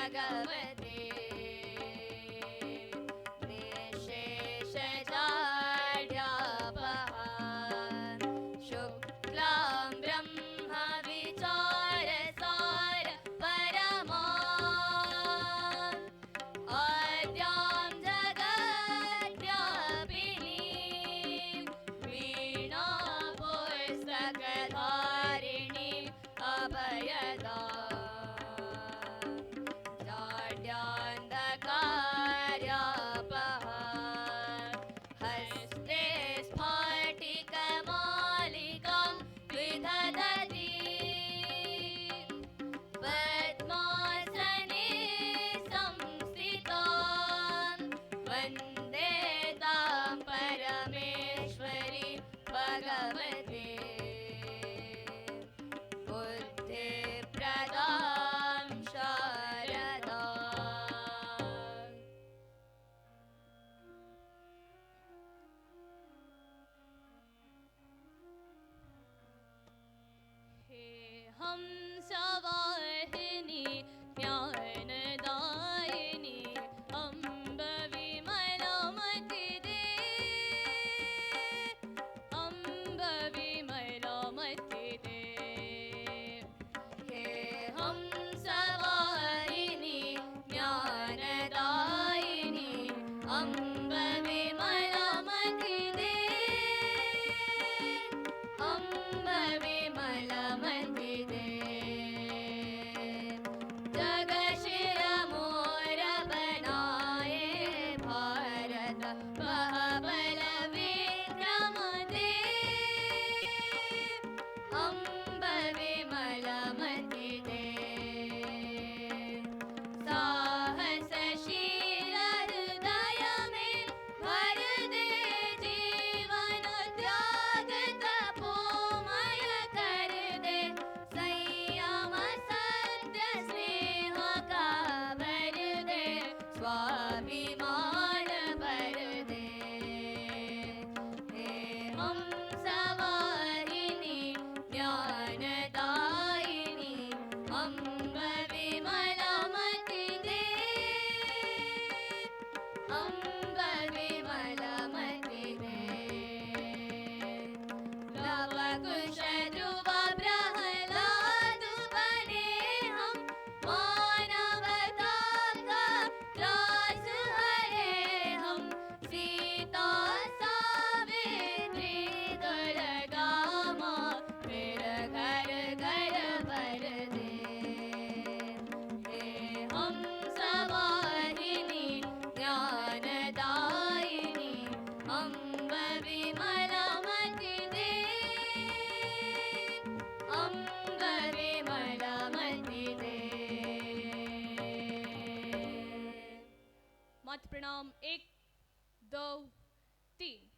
भगवते शुक्लां ब्रह्म विचारसार परमा आद्यां जगद्व्यापिनीं वीणा पुस्तकधारिणीं अभयदा हस्ते स्फटिकमालिकां विदधती पद्मासने संस्थितां वन्दे तां परमेश्वरी भगवते बुद्धिप्रदां शारदा। हे हंसवाहिनी ज्ञानदायिनी अम्ब विमलामति दे अम्ब विमलामति दे हे हंसवाहिनी ज्ञानदायिनी अम्ब विमलामति दे अम्ब विमलामति दे जगशिरमोर बनाए भारत महाबल विक्रम दे अम्ब विमलामति दे साहसशील हृदय में भर दे जीवन त्याग तपोमय कर दे संयम सत्य स्नेह का भर दे स्वाभिमान भर दे हे हंसवाहिनी ज्ञानदायिनी अम्ब विमलामति दे अम्ब विमलामति दे लवकुश ध्रुव प्रह्लाद बने हम मानवता का त्रास हरे हम सीता सावित्री दुर्गामा फिर घर घर भर दे हे हंसवाहिनी ज्ञानदायिनी अम्ब विमलामति दे अम्ब विमलामति दे। मत प्रणाम 1 2 3।